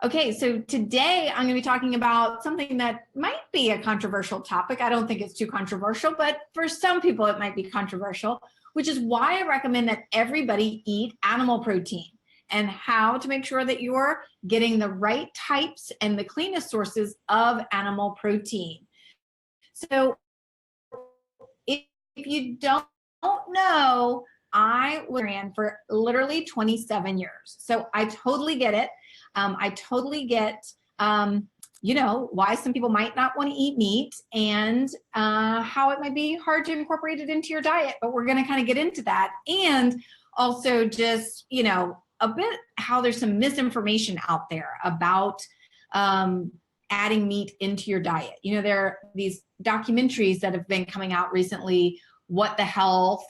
Okay, so today I'm going to be talking about something that might be a controversial topic. I don't think it's too controversial, but for some people it might be controversial, which is why I recommend that everybody eat animal protein and how to make sure that you're getting the right types and the cleanest sources of animal protein. So if you don't know, I was vegetarian for literally 27 years. So I totally get it. I totally get, why some people might not want to eat meat and how it might be hard to incorporate it into your diet, but we're going to kind of get into that. And also just, a bit how there's some misinformation out there about adding meat into your diet. There are these documentaries that have been coming out recently, What the Health,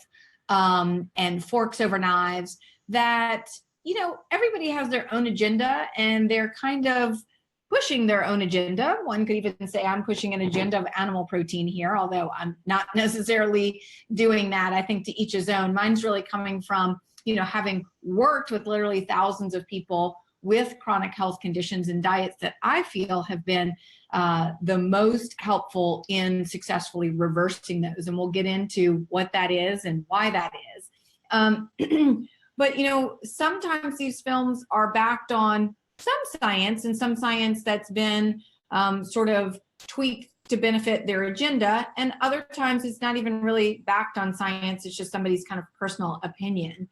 and Forks Over Knives, that everybody has their own agenda and they're kind of pushing their own agenda. One could even say I'm pushing an agenda of animal protein here, although I'm not necessarily doing that. I think to each his own. Mine's really coming from, having worked with literally thousands of people with chronic health conditions and diets that I feel have been the most helpful in successfully reversing those. And we'll get into what that is and why that is. But, sometimes these films are backed on some science and some science that's been sort of tweaked to benefit their agenda. And other times it's not even really backed on science. It's just somebody's kind of personal opinion.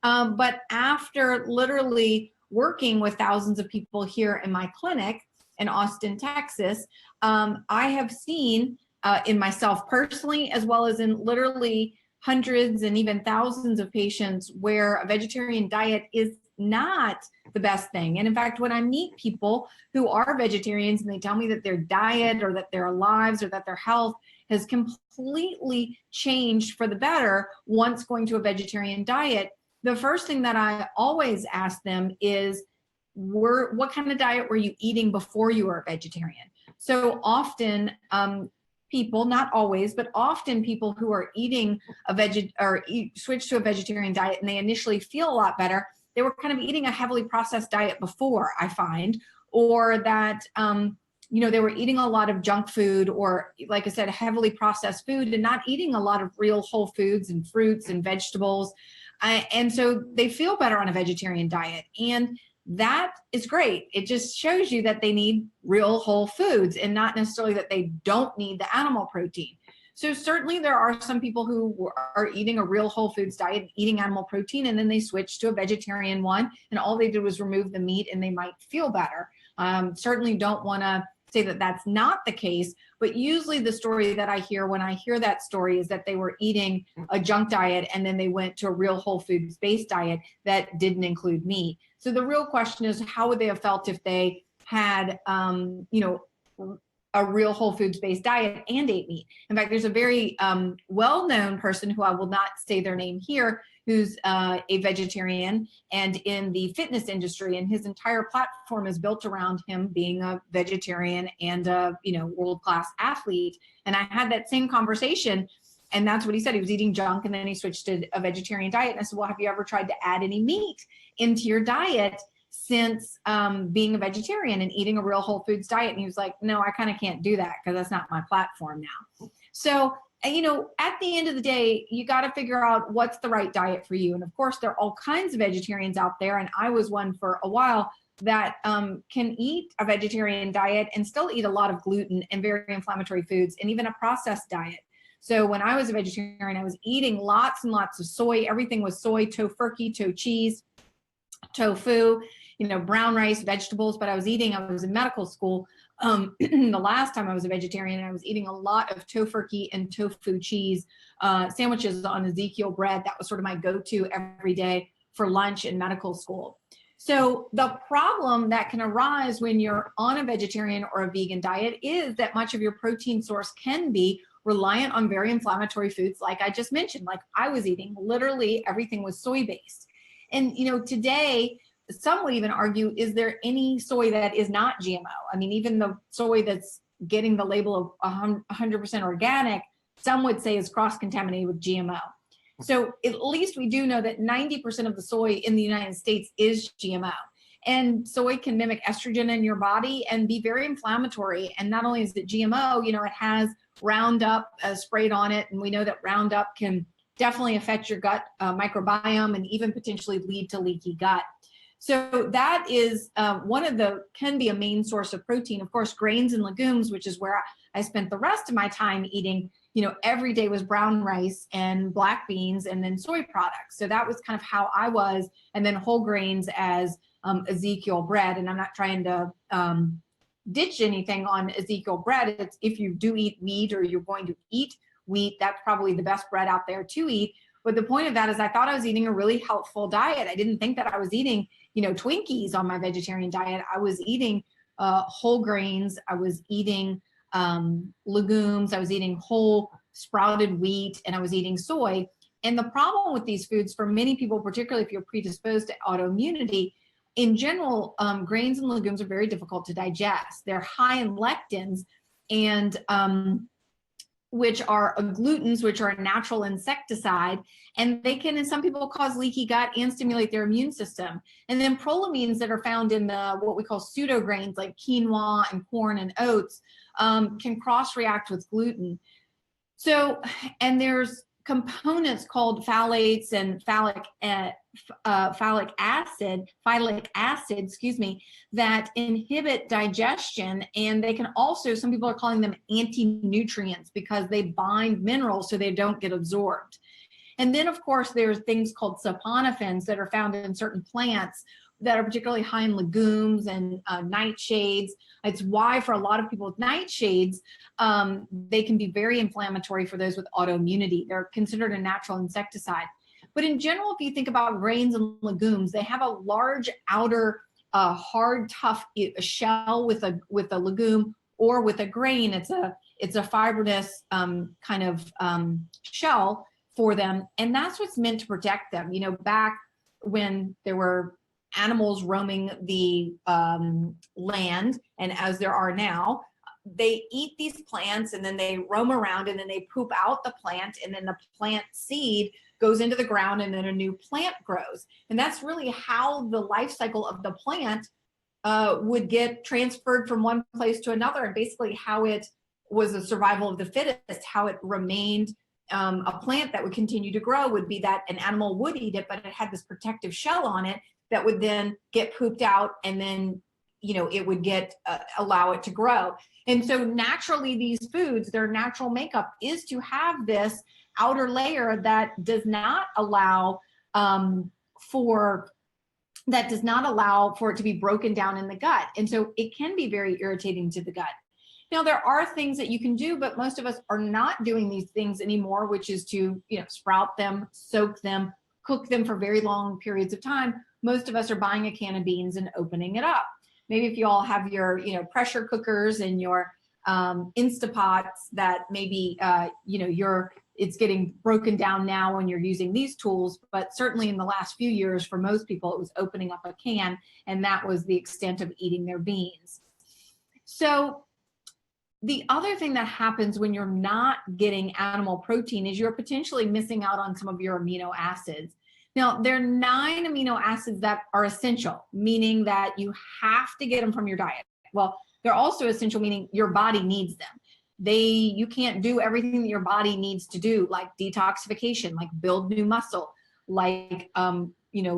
But after literally working with thousands of people here in my clinic in Austin, Texas, I have seen in myself personally, as well as in literally hundreds and even thousands of patients where a vegetarian diet is not the best thing. And in fact, when I meet people who are vegetarians and they tell me that their diet or that their lives or that their health has completely changed for the better once going to a vegetarian diet, the first thing that I always ask them is, what kind of diet were you eating before you were a vegetarian? So often, people, not always, but often people who are eating switch to a vegetarian diet and they initially feel a lot better, they were kind of eating a heavily processed diet before, I find, or that, they were eating a lot of junk food or, like I said, heavily processed food and not eating a lot of real whole foods and fruits and vegetables. And so they feel better on a vegetarian diet. And that is great. It just shows you that they need real whole foods and not necessarily that they don't need the animal protein. So certainly there are some people who are eating a real whole foods diet, eating animal protein, and then they switch to a vegetarian one, and all they did was remove the meat and they might feel better. Certainly don't want to say that that's not the case, but usually the story that I hear when I hear that story is that they were eating a junk diet and then they went to a real whole foods based diet that didn't include meat. So the real question is, how would they have felt if they had, a real whole foods based diet and ate meat? In fact, there's a very well-known person who I will not say their name here, who's a vegetarian and in the fitness industry, and his entire platform is built around him being a vegetarian and a world-class athlete. And I had that same conversation, and that's what he said. He was eating junk and then he switched to a vegetarian diet. And I said, well, have you ever tried to add any meat into your diet since being a vegetarian and eating a real whole foods diet? And he was like, no, I kind of can't do that because that's not my platform now. So, at the end of the day, you got to figure out what's the right diet for you. And of course, there are all kinds of vegetarians out there. And I was one for a while that can eat a vegetarian diet and still eat a lot of gluten and very inflammatory foods and even a processed diet. So when I was a vegetarian, I was eating lots and lots of soy. Everything was soy, tofurkey, cheese, tofu, brown rice, vegetables. But I was in medical school. The last time I was a vegetarian, I was eating a lot of tofurkey and tofu cheese sandwiches on Ezekiel bread. That was sort of my go-to every day for lunch in medical school. So the problem that can arise when you're on a vegetarian or a vegan diet is that much of your protein source can be reliant on very inflammatory foods, like I just mentioned. Like I was eating, literally everything was soy-based. And today, some would even argue, is there any soy that is not GMO? I mean, even the soy that's getting the label of 100% organic, some would say is cross-contaminated with GMO. So at least we do know that 90% of the soy in the United States is GMO. And soy can mimic estrogen in your body and be very inflammatory. And not only is it GMO, it has Roundup sprayed on it. And we know that Roundup can definitely affect your gut microbiome and even potentially lead to leaky gut. So that is can be a main source of protein. Of course, grains and legumes, which is where I spent the rest of my time eating, every day was brown rice and black beans and then soy products. So that was kind of how I was. And then whole grains as Ezekiel bread. And I'm not trying to ditch anything on Ezekiel bread. It's if you do eat wheat or you're going to eat wheat, that's probably the best bread out there to eat. But the point of that is I thought I was eating a really healthful diet. I didn't think that I was eating, Twinkies on my vegetarian diet. I was eating whole grains. I was eating legumes. I was eating whole sprouted wheat, and I was eating soy. And the problem with these foods for many people, particularly if you're predisposed to autoimmunity, in general, grains and legumes are very difficult to digest. They're high in lectins, and which are glutens, which are a natural insecticide, and they can, in some people, cause leaky gut and stimulate their immune system. And then prolamines that are found in what we call pseudo grains like quinoa and corn and oats can cross-react with gluten. So, and there's components called phthalates and phthalic acid, that inhibit digestion, and they can also, some people are calling them anti-nutrients because they bind minerals so they don't get absorbed. And then of course there's things called saponifys that are found in certain plants that are particularly high in legumes and nightshades. It's why for a lot of people with nightshades, they can be very inflammatory for those with autoimmunity. They're considered a natural insecticide. But in general, if you think about grains and legumes, they have a large outer hard, tough shell with a legume, or with a grain, it's a fibrinous kind of shell for them. And that's what's meant to protect them. Back when there were animals roaming the land, and as there are now, they eat these plants and then they roam around and then they poop out the plant, and then the plant seed goes into the ground and then a new plant grows. And that's really how the life cycle of the plant would get transferred from one place to another, and basically how it was a survival of the fittest, how it remained a plant that would continue to grow would be that an animal would eat it, but it had this protective shell on it that would then get pooped out, and then it would get allow it to grow. And so naturally these foods, their natural makeup is to have this outer layer that does not allow for it to be broken down in the gut. And so it can be very irritating to the gut. Now, there are things that you can do, but most of us are not doing these things anymore, which is to, sprout them, soak them, cook them for very long periods of time. Most of us are buying a can of beans and opening it up. Maybe if you all have your, pressure cookers and your Instapots that maybe, it's getting broken down now when you're using these tools, but certainly in the last few years, for most people, it was opening up a can, and that was the extent of eating their beans. So the other thing that happens when you're not getting animal protein is you're potentially missing out on some of your amino acids. Now, there are 9 amino acids that are essential, meaning that you have to get them from your diet. Well, they're also essential, meaning your body needs them. You can't do everything that your body needs to do, like detoxification, like build new muscle, like,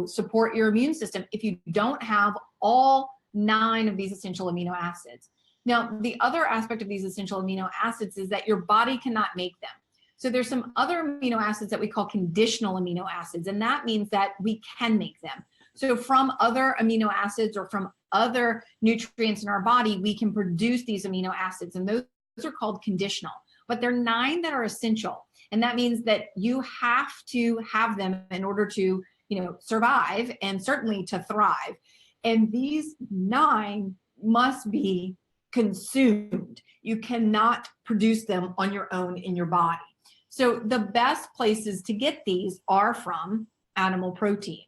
support your immune system, if you don't have all 9 of these essential amino acids. Now, the other aspect of these essential amino acids is that your body cannot make them. So there's some other amino acids that we call conditional amino acids, and that means that we can make them. So from other amino acids or from other nutrients in our body, we can produce these amino acids, and those are called conditional. But there are 9 that are essential, and that means that you have to have them in order to, survive and certainly to thrive. And these 9 must be consumed. You cannot produce them on your own in your body. So the best places to get these are from animal protein.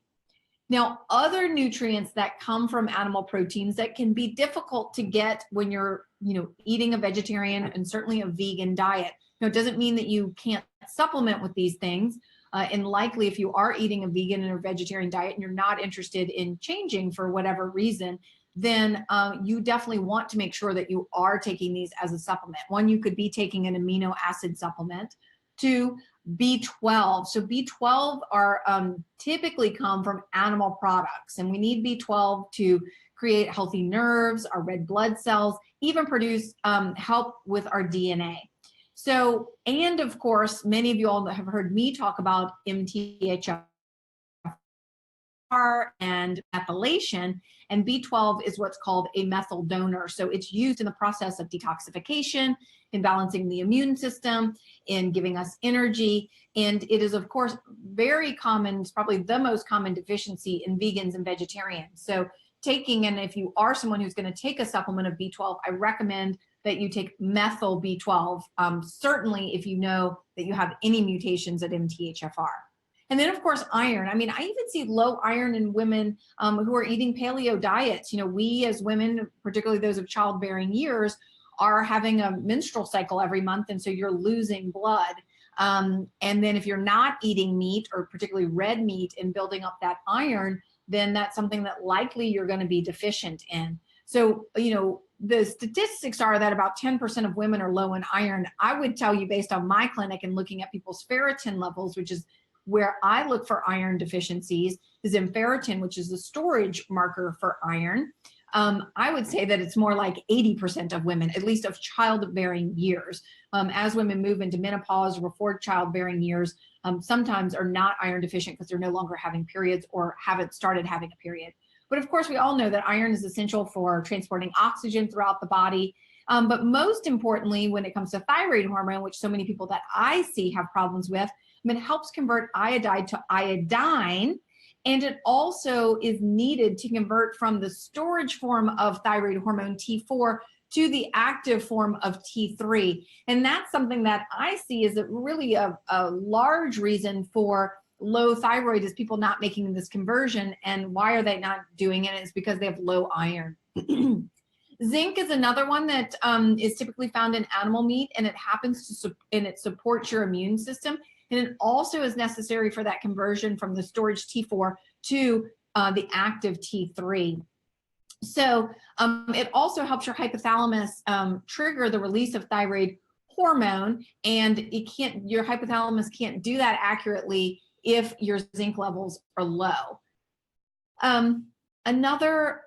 Now, other nutrients that come from animal proteins that can be difficult to get when you're, eating a vegetarian and certainly a vegan diet. Now, it doesn't mean that you can't supplement with these things, And likely if you are eating a vegan or vegetarian diet and you're not interested in changing for whatever reason, then you definitely want to make sure that you are taking these as a supplement. One, you could be taking an amino acid supplement. Two, B12. So B12 are typically come from animal products, and we need B12 to create healthy nerves, our red blood cells, even produce help with our DNA. So, and of course, many of you all have heard me talk about MTHFR and methylation, and B12 is what's called a methyl donor. So it's used in the process of detoxification, in balancing the immune system, in giving us energy. And it is, of course, very common, it's probably the most common deficiency in vegans and vegetarians. So taking, and if you are someone who's going to take a supplement of B12, I recommend that you take methyl B12, certainly if you know that you have any mutations at MTHFR. And then, of course, iron. I mean, I even see low iron in women who are eating paleo diets. You know, we as women, particularly those of childbearing years, are having a menstrual cycle every month, and so you're losing blood. And then if you're not eating meat, or particularly red meat, and building up that iron, then that's something that likely you're going to be deficient in. So, you know, the statistics are that about 10% of women are low in iron. I would tell you, based on my clinic and looking at people's ferritin levels, which is where I look for iron deficiencies, is in ferritin, which is the storage marker for iron. I would say that it's more like 80% of women, at least of childbearing years. As women move into menopause or before childbearing years, sometimes are not iron deficient because they're no longer having periods or haven't started having a period. But of course, we all know that iron is essential for transporting oxygen throughout the body. But most importantly, when it comes to thyroid hormone, which so many people that I see have problems with, it helps convert iodide to iodine. And it also is needed to convert from the storage form of thyroid hormone T4 to the active form of T3. And that's something that I see is really a large reason for low thyroid, is people not making this conversion. And why are they not doing it? It's because they have low iron. Zinc is another one that is typically found in animal meat, and it happens to, and it supports your immune system. And it also is necessary for that conversion from the storage T4 to the active T3. So it also helps your hypothalamus trigger the release of thyroid hormone, and your hypothalamus can't do that accurately if your zinc levels are low. Another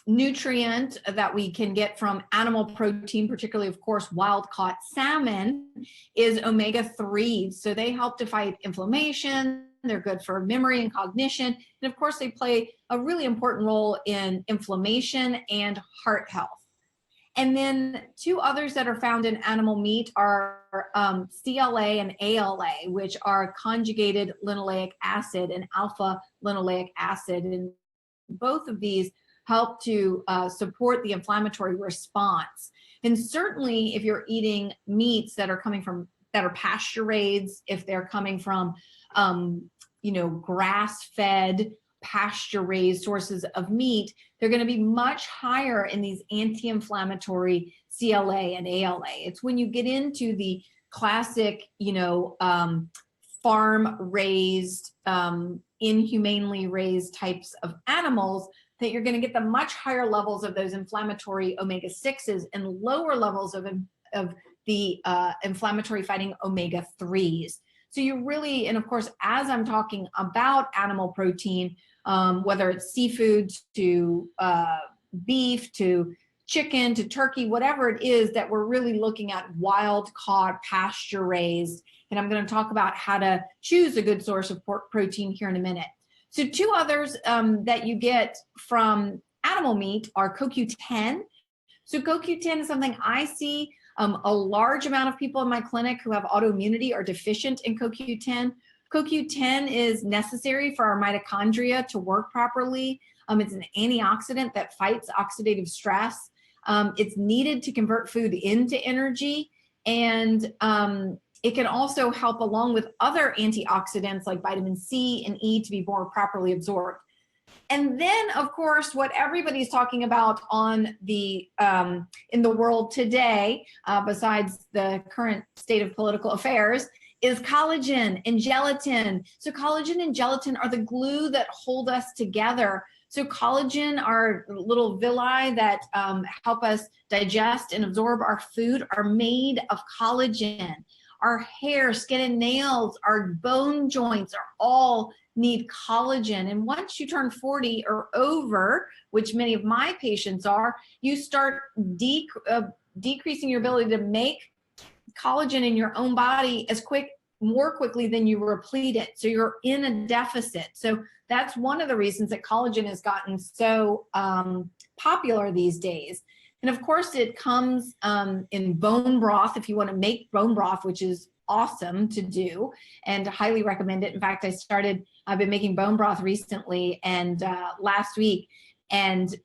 nutrient that we can get from animal protein, particularly, of course, wild-caught salmon, is omega-3s. So they help to fight inflammation. They're good for memory and cognition. And of course, they play a really important role in inflammation and heart health. And then two others that are found in animal meat are CLA and ALA, which are conjugated linoleic acid and alpha linoleic acid. And both of these help to support the inflammatory response. And certainly if you're eating meats that are coming from, that are pasture-raised, if they're coming from, you know, grass-fed, pasture-raised sources of meat, they're going to be much higher in these anti-inflammatory CLA and ALA. It's when you get into the classic, you know, farm-raised, inhumanely raised types of animals, that you're going to get the much higher levels of those inflammatory omega-6s and lower levels of the inflammatory fighting omega-3s. So you really, and of course, as I'm talking about animal protein, whether it's seafood to beef to chicken to turkey, whatever it is, that we're really looking at wild-caught, pasture-raised. And I'm going to talk about how to choose a good source of protein here in a minute. So two others that you get from animal meat are CoQ10. So CoQ10 is something I see a large amount of people in my clinic who have autoimmunity are deficient in CoQ10. CoQ10 is necessary for our mitochondria to work properly. It's an antioxidant that fights oxidative stress. It's needed to convert food into energy, and it can also help along with other antioxidants like vitamin C and E to be more properly absorbed. And then, of course, what everybody's talking about on the in the world today, besides the current state of political affairs, is collagen and gelatin. So collagen and gelatin are the glue that hold us together. So collagen, our little villi that help us digest and absorb our food, are made of collagen. Our hair, skin, and nails, our bone joints are all need collagen. And once you turn 40 or over, which many of my patients are, you start decreasing your ability to make collagen in your own body more quickly than you replete it. So you're in a deficit. So that's one of the reasons that collagen has gotten so popular these days. And of course it comes in bone broth if you want to make bone broth, which is awesome to do and highly recommend it. In fact, I've been making bone broth recently and last week, and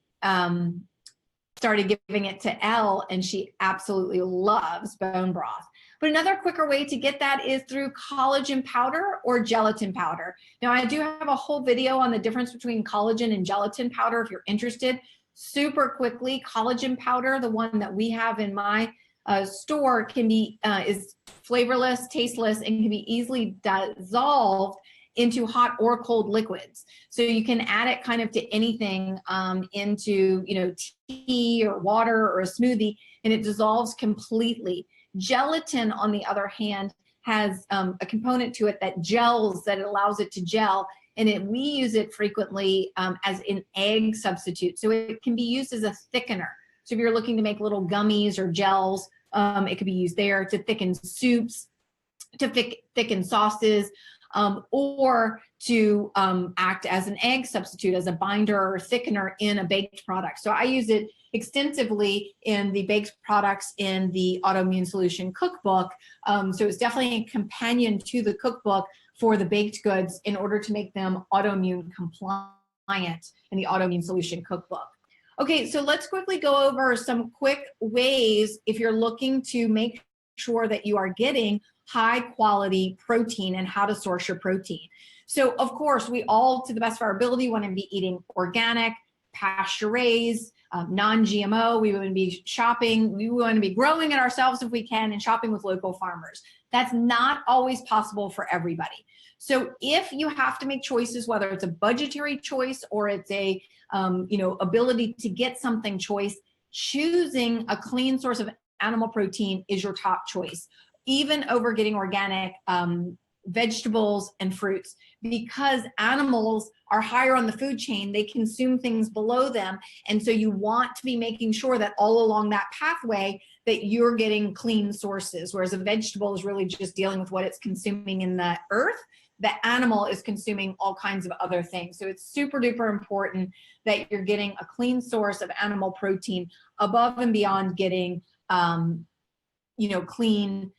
started giving it to Elle, and she absolutely loves bone broth. But another quicker way to get that is through collagen powder or gelatin powder. Now, I do have a whole video on the difference between collagen and gelatin powder if you're interested. Super quickly, collagen powder, the one that we have in my store, can be is flavorless, tasteless, and can be easily dissolved into hot or cold liquids. So you can add it kind of to anything, into tea or water or a smoothie, and it dissolves completely. Gelatin, on the other hand, has a component to it that gels, that it allows it to gel, and we use it frequently as an egg substitute. So it can be used as a thickener. So if you're looking to make little gummies or gels, it could be used there to thicken soups, to thicken sauces, or to act as an egg substitute, as a binder or thickener in a baked product. So I use it extensively in the baked products in the Autoimmune Solution cookbook. So it's definitely a companion to the cookbook for the baked goods in order to make them autoimmune compliant in the Autoimmune Solution cookbook. Okay, so let's quickly go over some quick ways if you're looking to make sure that you are getting high quality protein and how to source your protein. So of course, we all, to the best of our ability, want to be eating organic, pasture-raised, non-GMO. We want to be shopping. We want to be growing it ourselves if we can and shopping with local farmers. That's not always possible for everybody. So if you have to make choices, whether it's a budgetary choice or it's a ability to get something choice, choosing a clean source of animal protein is your top choice, even over getting organic vegetables and fruits, because animals are higher on the food chain. They consume things below them. And so you want to be making sure that all along that pathway that you're getting clean sources, whereas a vegetable is really just dealing with what it's consuming in the earth. The animal is consuming all kinds of other things. So it's super duper important that you're getting a clean source of animal protein above and beyond getting, clean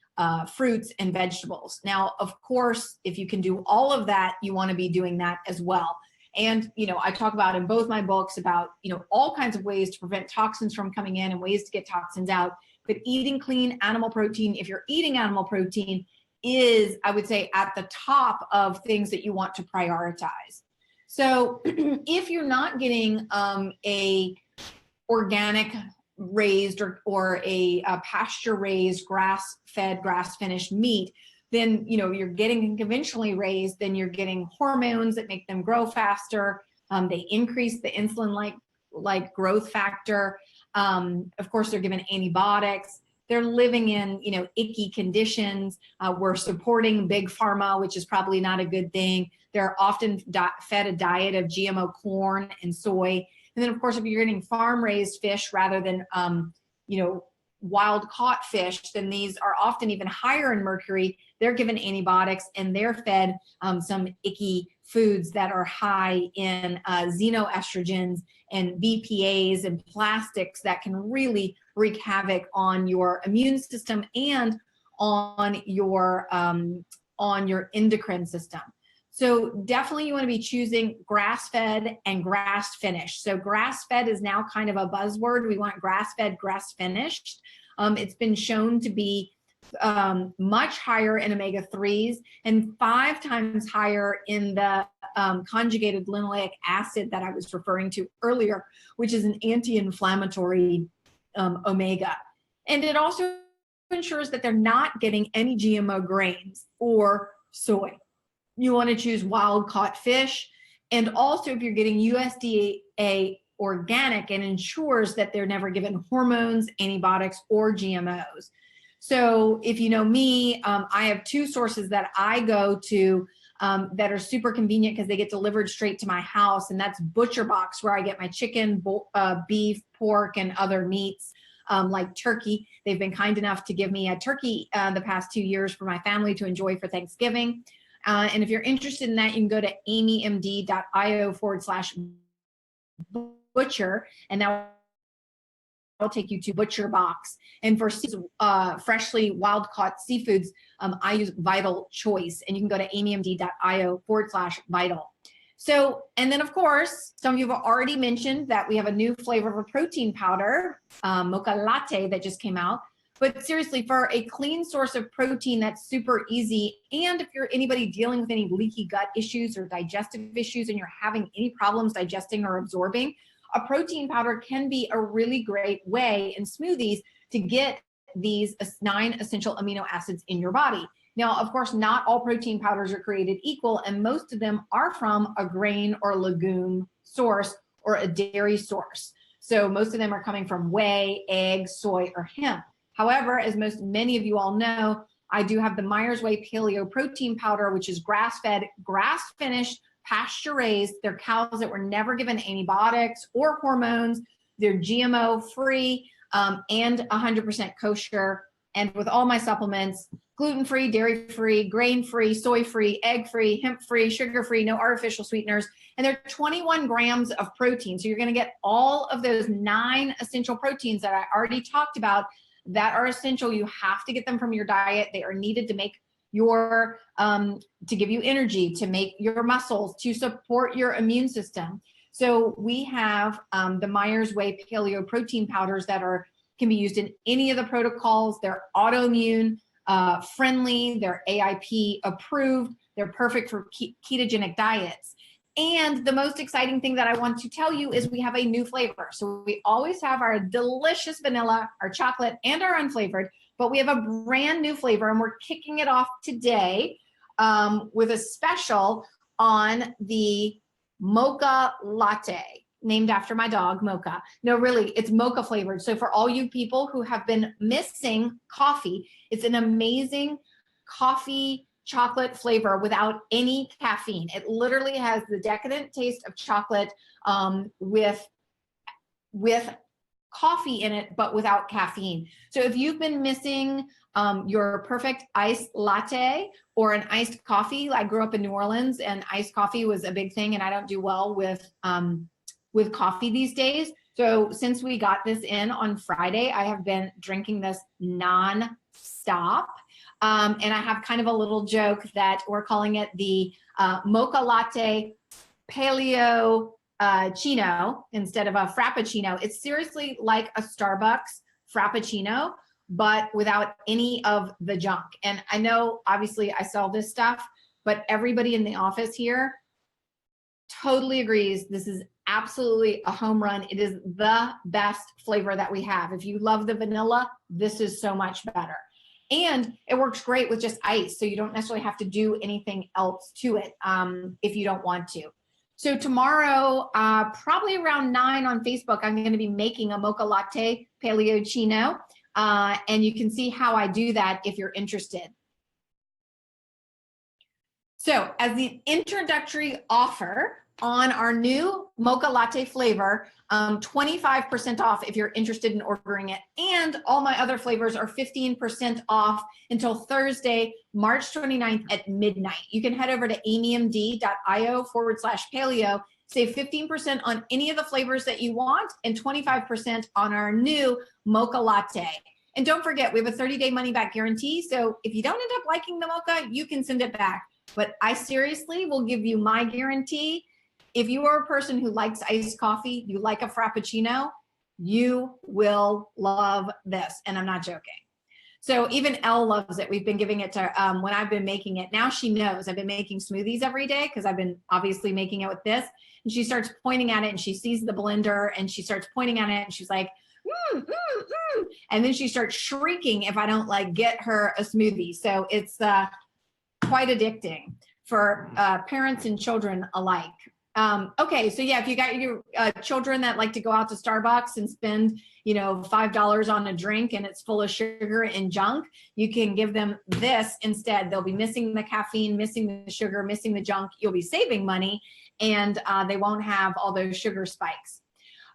fruits and vegetables. Now, of course, if you can do all of that, you want to be doing that as well. And, I talk about in both my books about, all kinds of ways to prevent toxins from coming in and ways to get toxins out. But eating clean animal protein, if you're eating animal protein, is, I would say, at the top of things that you want to prioritize. So if you're not getting a organic raised or a pasture-raised, grass-fed, grass-finished meat, then you're getting conventionally raised, then you're getting hormones that make them grow faster. They increase the insulin-like growth factor. Of course, they're given antibiotics. They're living in icky conditions. We're supporting big pharma, which is probably not a good thing. They're often fed a diet of GMO corn and soy. And then, of course, if you're getting farm-raised fish rather than, wild-caught fish, then these are often even higher in mercury. They're given antibiotics, and they're fed some icky foods that are high in xenoestrogens and BPAs and plastics that can really wreak havoc on your immune system and on your endocrine system. So definitely you want to be choosing grass-fed and grass-finished. So grass-fed is now kind of a buzzword. We want grass-fed, grass-finished. It's been shown to be much higher in omega-3s and 5 times higher in the conjugated linoleic acid that I was referring to earlier, which is an anti-inflammatory omega. And it also ensures that they're not getting any GMO grains or soy. You want to choose wild-caught fish. And also, if you're getting USDA organic, it ensures that they're never given hormones, antibiotics, or GMOs. So if you know me, I have two sources that I go to that are super convenient because they get delivered straight to my house, and that's Butcher Box, where I get my chicken, beef, pork, and other meats like turkey. They've been kind enough to give me a turkey the past 2 years for my family to enjoy for Thanksgiving. And if you're interested in that, you can go to amymd.io/butcher, and that will take you to Butcher Box. And for freshly wild-caught seafoods, I use Vital Choice, and you can go to amymd.io/vital. So, and then of course, some of you have already mentioned that we have a new flavor of a protein powder, Mocha Latte, that just came out. But seriously, for a clean source of protein that's super easy, and if you're anybody dealing with any leaky gut issues or digestive issues and you're having any problems digesting or absorbing, a protein powder can be a really great way in smoothies to get these 9 essential amino acids in your body. Now, of course, not all protein powders are created equal, and most of them are from a grain or legume source or a dairy source. So most of them are coming from whey, eggs, soy, or hemp. However, as many of you all know, I do have the Myers Whey Paleo protein powder, which is grass-fed, grass-finished, pasture-raised. They're cows that were never given antibiotics or hormones. They're GMO-free and 100% kosher. And with all my supplements, gluten-free, dairy-free, grain-free, soy-free, egg-free, hemp-free, sugar-free, no artificial sweeteners. And they're 21 grams of protein. So you're going to get all of those 9 essential proteins that I already talked about that are essential. You have to get them from your diet. They are needed to make your, to give you energy, to make your muscles, to support your immune system. So we have the Myers Whey Paleo protein powders that can be used in any of the protocols. They're autoimmune friendly, they're AIP approved, they're perfect for ketogenic diets. And the most exciting thing that I want to tell you is we have a new flavor. So we always have our delicious vanilla, our chocolate, and our unflavored, but we have a brand new flavor, and we're kicking it off today with a special on the Mocha Latte, named after my dog, Mocha. No, really, it's mocha flavored. So for all you people who have been missing coffee, it's an amazing coffee chocolate flavor without any caffeine. It literally has the decadent taste of chocolate with coffee in it, but without caffeine. So if you've been missing your perfect iced latte or an iced coffee, I grew up in New Orleans and iced coffee was a big thing, and I don't do well with coffee these days. So since we got this in on Friday, I have been drinking this non-stop. And I have kind of a little joke that we're calling it the Mocha Latte Paleo Chino instead of a Frappuccino. It's seriously like a Starbucks Frappuccino, but without any of the junk. And I know, obviously, I sell this stuff, but everybody in the office here totally agrees this is absolutely a home run. It is the best flavor that we have. If you love the vanilla, this is so much better. And it works great with just ice, so you don't necessarily have to do anything else to it if you don't want to. So tomorrow, probably around 9 on Facebook, I'm going to be making a Mocha Latte Paleo Chino, and you can see how I do that if you're interested. So as the introductory offer on our new Mocha Latte flavor, 25% off if you're interested in ordering it. And all my other flavors are 15% off until Thursday, March 29th at midnight. You can head over to amymd.io/paleo, save 15% on any of the flavors that you want and 25% on our new Mocha Latte. And don't forget, we have a 30-day money-back guarantee. So if you don't end up liking the mocha, you can send it back. But I seriously will give you my guarantee. If you are a person who likes iced coffee, you like a Frappuccino, you will love this. And I'm not joking. So even Elle loves it. We've been giving it to her when I've been making it. Now she knows I've been making smoothies every day because I've been obviously making it with this. And she starts pointing at it and she sees the blender and she starts pointing at it and she's like, And then she starts shrieking if I don't like get her a smoothie. So it's quite addicting for parents and children alike. Okay, so yeah, if you got your children that like to go out to Starbucks and spend, you know, $5 on a drink and it's full of sugar and junk, you can give them this instead. They'll be missing the caffeine, missing the sugar, missing the junk. You'll be saving money, and they won't have all those sugar spikes.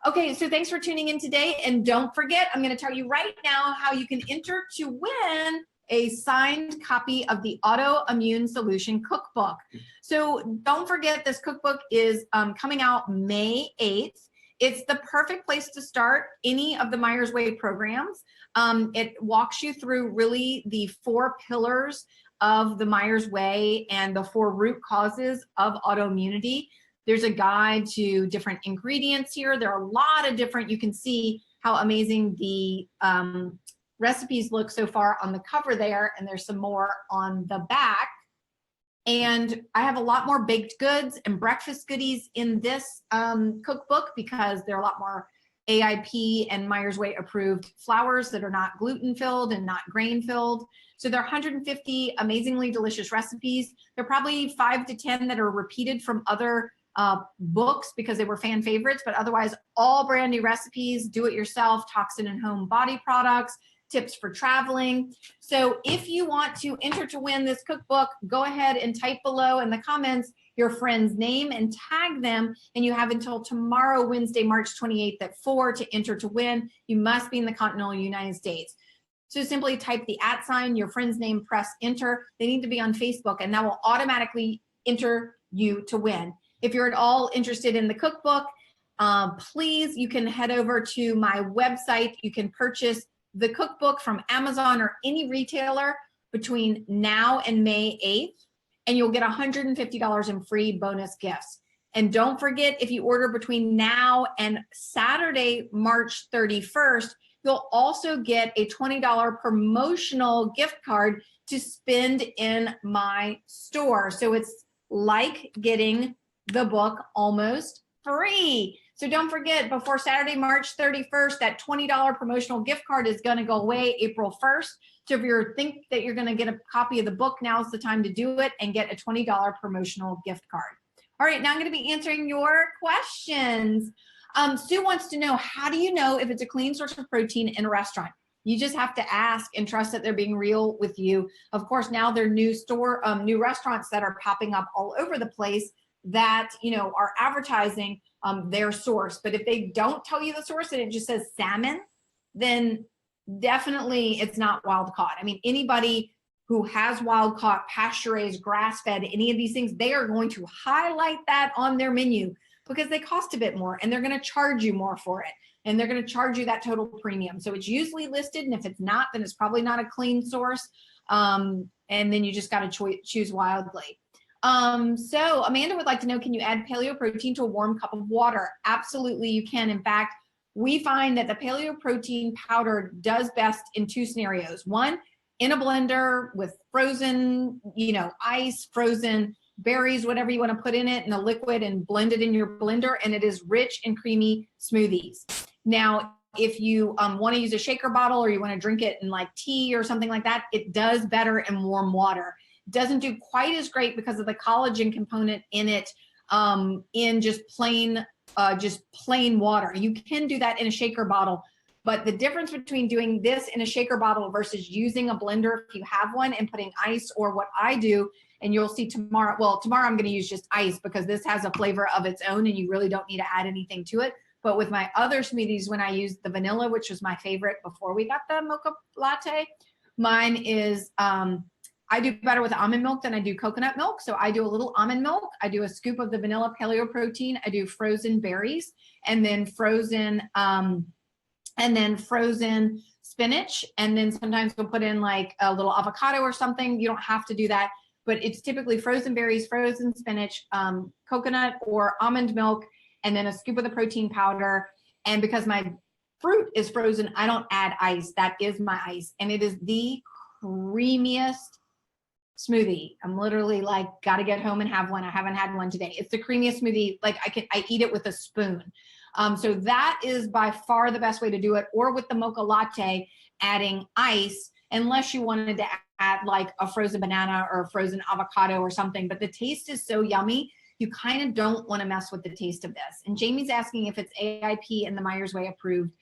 Okay, so thanks for tuning in today. And don't forget, I'm going to tell you right now how you can enter to win a signed copy of the Autoimmune Solution Cookbook. So don't forget, this cookbook is coming out May 8th. It's the perfect place to start any of the Myers Way programs. It walks you through really the 4 pillars of the Myers Way and the 4 root causes of autoimmunity. There's a guide to different ingredients here. There are a lot of different, you can see how amazing the recipes look so far on the cover there, and there's some more on the back. And I have a lot more baked goods and breakfast goodies in this cookbook because there are a lot more AIP and Myers Way approved flours that are not gluten filled and not grain filled. So there are 150 amazingly delicious recipes. There are probably 5 to 10 that are repeated from other books because they were fan favorites, but otherwise all brand new recipes, do it yourself, toxin and home body products, tips for traveling. So if you want to enter to win this cookbook, go ahead and type below in the comments your friend's name and tag them, and you have until tomorrow, Wednesday, March 28th at 4 to enter to win. You must be in the continental United States. So simply type the @, your friend's name, press enter. They need to be on Facebook, and that will automatically enter you to win. If you're at all interested in the cookbook, please, you can head over to my website. You can purchase the cookbook from Amazon or any retailer between now and May 8th, and you'll get $150 in free bonus gifts. And don't forget, if you order between now and Saturday, March 31st, you'll also get a $20 promotional gift card to spend in my store. So it's like getting the book almost free. So don't forget, before Saturday, March 31st, that $20 promotional gift card is going to go away April 1st. So if you think that you're going to get a copy of the book, now's the time to do it and get a $20 promotional gift card. All right, now I'm going to be answering your questions. Sue wants to know, how do you know if it's a clean source of protein in a restaurant? You just have to ask and trust that they're being real with you. Of course, now there are new restaurants that are popping up all over the place that, you know, are advertising their source. But if they don't tell you the source and it just says salmon, then definitely it's not Wildcaught. I mean, anybody who has Wildcaught, pasture-raised, grass-fed, any of these things, they are going to highlight that on their menu because they cost a bit more and they're going to charge you more for it. And they're going to charge you that total premium. So it's usually listed, and if it's not, then it's probably not a clean source. And then you just got to choose wildly. So Amanda would like to know, can you add paleo protein to a warm cup of water? Absolutely, you can. In fact, we find that the paleo protein powder does best in 2 scenarios. One, in a blender with frozen, you know, ice, frozen berries, whatever you want to put in it, in a liquid, and blend it in your blender, and it is rich and creamy smoothies. Now, if you want to use a shaker bottle or you want to drink it in like tea or something like that, it does better in warm water. Doesn't do quite as great because of the collagen component in it in just plain water. You can do that in a shaker bottle, but the difference between doing this in a shaker bottle versus using a blender, if you have one, and putting ice, or what I do, and you'll see tomorrow, well, tomorrow I'm going to use just ice because this has a flavor of its own and you really don't need to add anything to it. But with my other smoothies, when I use the vanilla, which was my favorite before we got the Mocha latte, mine is, I do better with almond milk than I do coconut milk. So I do a little almond milk. I do a scoop of the vanilla paleo protein. I do frozen berries, and then frozen spinach. And then sometimes we'll put in like a little avocado or something. You don't have to do that, but it's typically frozen berries, frozen spinach, coconut or almond milk, and then a scoop of the protein powder. And because my fruit is frozen, I don't add ice. That is my ice. And it is the creamiest smoothie. I'm literally like, got to get home and have one. I haven't had one today. It's the creamiest smoothie. Like I eat it with a spoon. So that is by far the best way to do it, or with the Mocha latte, adding ice, unless you wanted to add like a frozen banana or a frozen avocado or something. But the taste is so yummy, you kind of don't want to mess with the taste of this. And Jamie's asking if it's AIP and the Myers Way approved.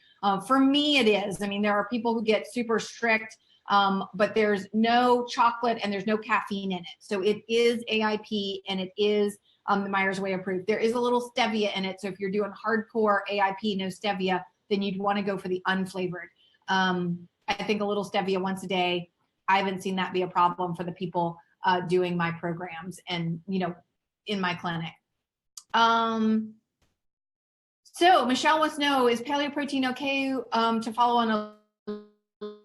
For me, it is. I mean, there are people who get super strict, but there's no chocolate and there's no caffeine in it. So it is AIP and it is the Myers Way approved. There is a little stevia in it. So if you're doing hardcore AIP, no stevia, then you'd want to go for the unflavored. I think a little stevia once a day, I haven't seen that be a problem for the people doing my programs and, you know, in my clinic. So Michelle wants to know, is paleo protein okay to follow on a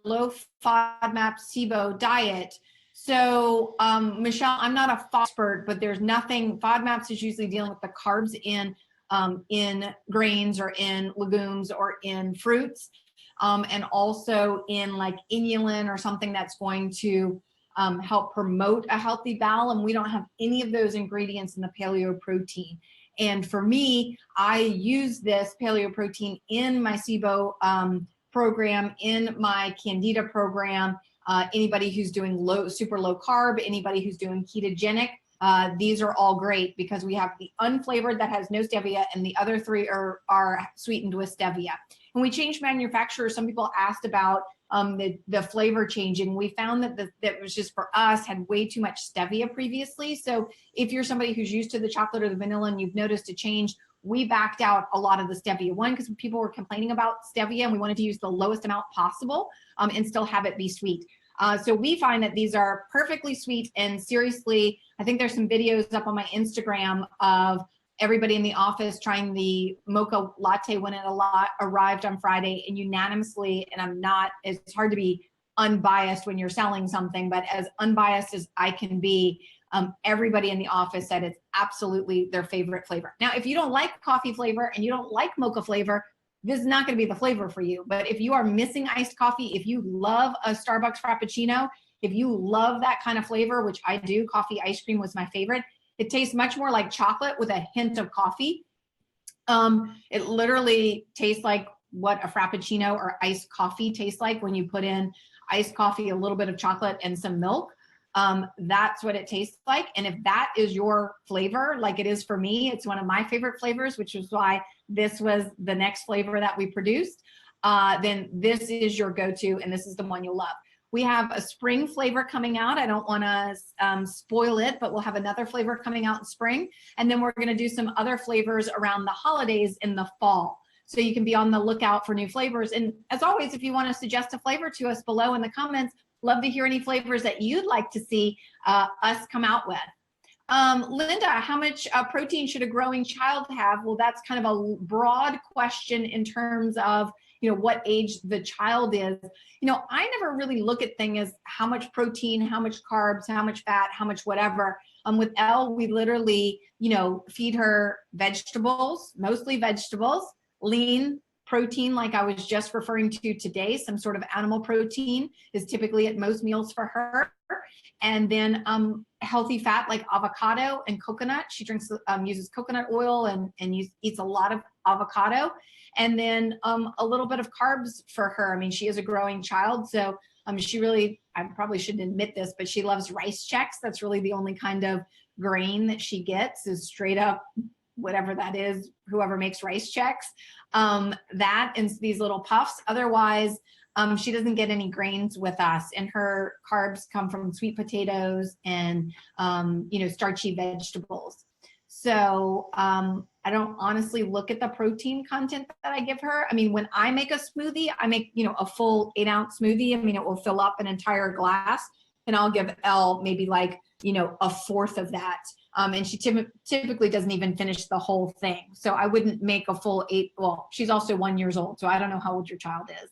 low FODMAP SIBO diet? So Michelle, I'm not a expert, but there's nothing, FODMAPs is usually dealing with the carbs in grains or in legumes or in fruits, and also in like inulin or something that's going to help promote a healthy bowel. And we don't have any of those ingredients in the paleo protein. And for me, I use this paleo protein in my SIBO program, in my Candida program, anybody who's doing super low carb, anybody who's doing ketogenic, these are all great because we have the unflavored that has no stevia, and the other three are sweetened with stevia. When we changed manufacturers, some people asked about the flavor changing. We found that that was just, for us, had way too much stevia previously. So if you're somebody who's used to the chocolate or the vanilla and you've noticed a change, we backed out a lot of the stevia. One, because people were complaining about stevia and we wanted to use the lowest amount possible and still have it be sweet. So we find that these are perfectly sweet, and seriously, I think there's some videos up on my Instagram of everybody in the office trying the Mocha latte when it arrived on Friday, and unanimously, and I'm not, it's hard to be unbiased when you're selling something, but as unbiased as I can be, everybody in the office said it's absolutely their favorite flavor. Now, if you don't like coffee flavor and you don't like mocha flavor, this is not going to be the flavor for you. But if you are missing iced coffee, if you love a Starbucks Frappuccino, if you love that kind of flavor, which I do, coffee ice cream was my favorite. It tastes much more like chocolate with a hint of coffee. It literally tastes like what a Frappuccino or iced coffee tastes like when you put in iced coffee, a little bit of chocolate, and some milk. That's what it tastes like. And if that is your flavor, like it is for me, it's one of my favorite flavors, which is why this was the next flavor that we produced, then this is your go-to, and this is the one you'll love. We have a spring flavor coming out. I don't want to spoil it, but we'll have another flavor coming out in spring. And then we're going to do some other flavors around the holidays in the fall. So you can be on the lookout for new flavors. And as always, if you want to suggest a flavor to us below in the comments, love to hear any flavors that you'd like to see us come out with. Linda, how much protein should a growing child have? Well, that's kind of a broad question in terms of, you know, what age the child is. You know, I never really look at things as how much protein, how much carbs, how much fat, how much whatever. With Elle, we literally, you know, feed her vegetables, mostly vegetables, lean protein, like I was just referring to today, some sort of animal protein is typically at most meals for her. And then healthy fat like avocado and coconut. She drinks, uses coconut oil and eats a lot of avocado. And then a little bit of carbs for her. I mean, she is a growing child, so she really, I probably shouldn't admit this, but she loves rice checks. That's really the only kind of grain that she gets, is straight up whatever that is, whoever makes rice checks, that and these little puffs. Otherwise, she doesn't get any grains with us, and her carbs come from sweet potatoes and, you know, starchy vegetables. So I don't honestly look at the protein content that I give her. I mean, when I make a smoothie, I make, you know, a full 8-ounce smoothie. I mean, it will fill up an entire glass, and I'll give Elle maybe like, you know, a fourth of that. And she typically doesn't even finish the whole thing. So I wouldn't make a full 8. Well, she's also 1 year old, so I don't know how old your child is.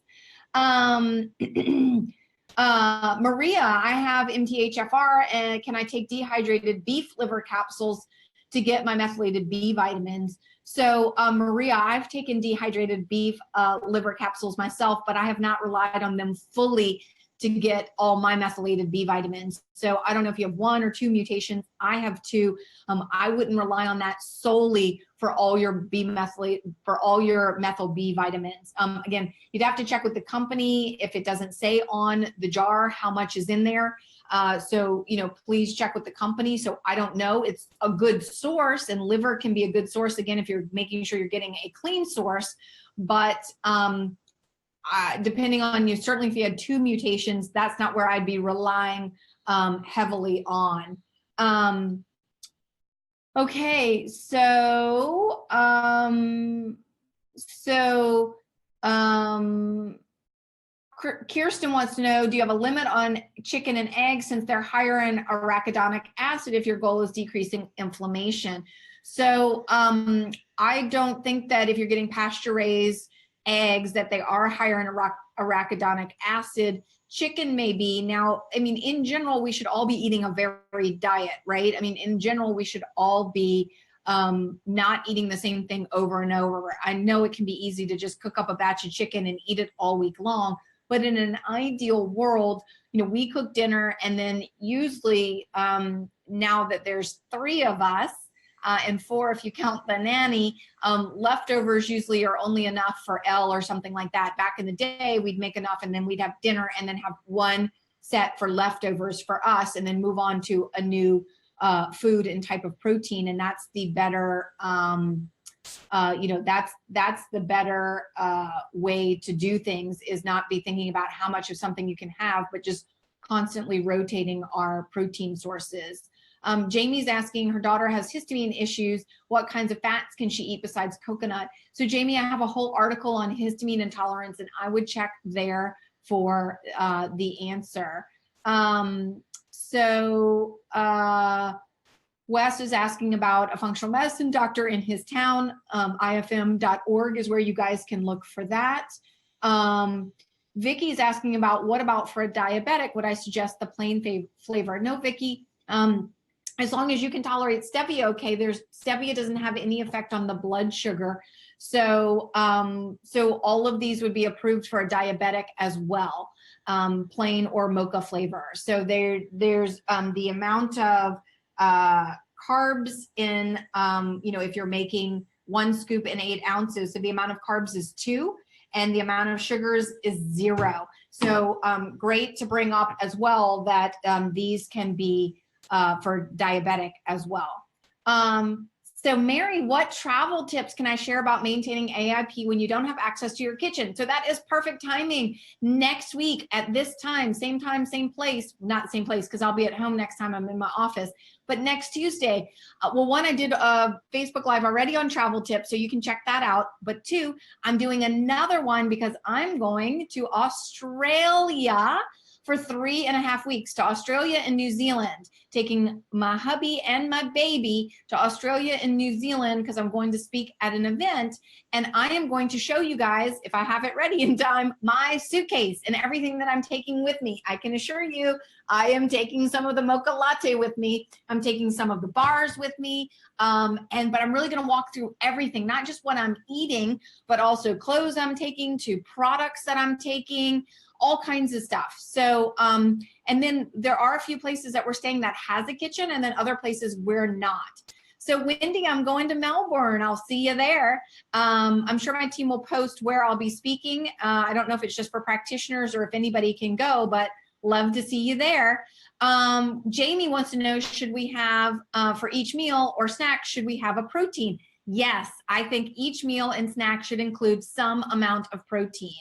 Maria, I have MTHFR, and can I take dehydrated beef liver capsules to get my methylated B vitamins? So Maria, I've taken dehydrated beef liver capsules myself, but I have not relied on them fully to get all my methylated B vitamins. So I don't know if you have 1 or 2 mutations. I have 2. I wouldn't rely on that solely for all your methyl B vitamins. Again, you'd have to check with the company if it doesn't say on the jar how much is in there. So, please check with the company. So I don't know. It's a good source, and liver can be a good source, again, if you're making sure you're getting a clean source. But depending on you, certainly if you had 2 mutations, that's not where I'd be relying heavily on. Okay, so Kirsten wants to know, do you have a limit on chicken and eggs since they're higher in arachidonic acid if your goal is decreasing inflammation? So I don't think that if you're getting pasture-raised eggs that they are higher in arachidonic acid. Chicken may be. Now, I mean, in general, we should all be eating a varied diet, right? I mean, in general, we should all be not eating the same thing over and over. I know it can be easy to just cook up a batch of chicken and eat it all week long, but in an ideal world, we cook dinner, and then usually now that there's 3 of us, and 4 if you count the nanny, leftovers usually are only enough for L or something like that. Back in the day, we'd make enough, and then we'd have dinner and then have 1 set for leftovers for us, and then move on to a new food and type of protein. And that's the better, that's the better way to do things, is not be thinking about how much of something you can have, but just constantly rotating our protein sources. Jamie's asking, her daughter has histamine issues. What kinds of fats can she eat besides coconut? So Jamie, I have a whole article on histamine intolerance, and I would check there for the answer. Wes is asking about a functional medicine doctor in his town. ifm.org is where you guys can look for that. Vicky's asking about, what about for a diabetic? Would I suggest the plain flavor? No, Vicky. As long as you can tolerate stevia, okay. Stevia doesn't have any effect on the blood sugar. So all of these would be approved for a diabetic as well, plain or mocha flavor. So there's the amount of carbs in, if you're making 1 scoop in 8 ounces, so the amount of carbs is 2, and the amount of sugars is 0. So great to bring up as well that these can be for diabetic as well. So Mary, what travel tips can I share about maintaining AIP when you don't have access to your kitchen? So that is perfect timing. Next week at this time, same place, not same place because I'll be at home next time I'm in my office, but next Tuesday. Well, 1, I did a Facebook Live already on travel tips, so you can check that out. But 2, I'm doing another one because I'm going to Australia for 3.5 weeks, to Australia and New Zealand, taking my hubby and my baby to Australia and New Zealand because I'm going to speak at an event, and I am going to show you guys, if I have it ready in time, my suitcase and everything that I'm taking with me. I can assure you, I am taking some of the Mocha latte with me. I'm taking some of the bars with me, but I'm really gonna walk through everything, not just what I'm eating, but also clothes I'm taking, to products that I'm taking, all kinds of stuff. So, and then there are a few places that we're staying that has a kitchen, and then other places we're not. So Wendy, I'm going to Melbourne. I'll see you there. I'm sure my team will post where I'll be speaking. I don't know if it's just for practitioners or if anybody can go, but love to see you there. Jamie wants to know, should we have, for each meal or snack, should we have a protein? Yes, I think each meal and snack should include some amount of protein.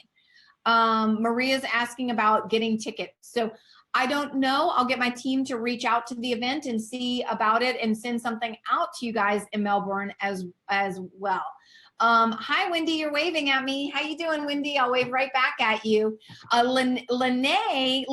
Maria's asking about getting tickets. So I don't know. I'll get my team to reach out to the event and see about it and send something out to you guys in Melbourne as well. Hi, Wendy, you're waving at me. How you doing, Wendy? I'll wave right back at you. Leanne,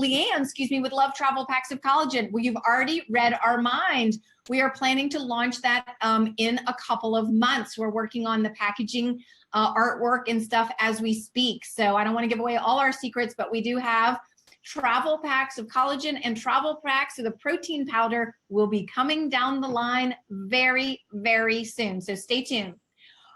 would love travel packs of collagen. Well, you've already read our mind. We are planning to launch that in a couple of months. We're working on the packaging, artwork and stuff as we speak. So I don't want to give away all our secrets, but we do have travel packs of collagen and travel packs of the protein powder will be coming down the line very, very soon. So stay tuned.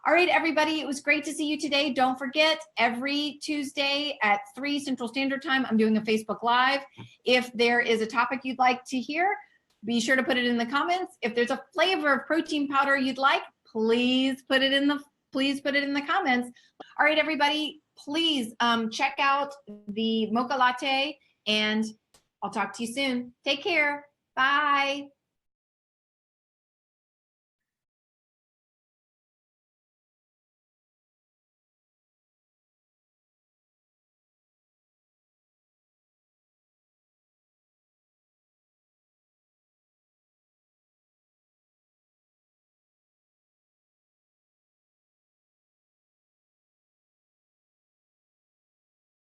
All right, everybody, it was great to see you today. Don't forget, every Tuesday at 3 Central Standard Time, I'm doing a Facebook Live. If there is a topic you'd like to hear, be sure to put it in the comments. If there's a flavor of protein powder you'd like, please put it in the comments. All right, everybody, please check out the Mocha Latte, and I'll talk to you soon. Take care. Bye.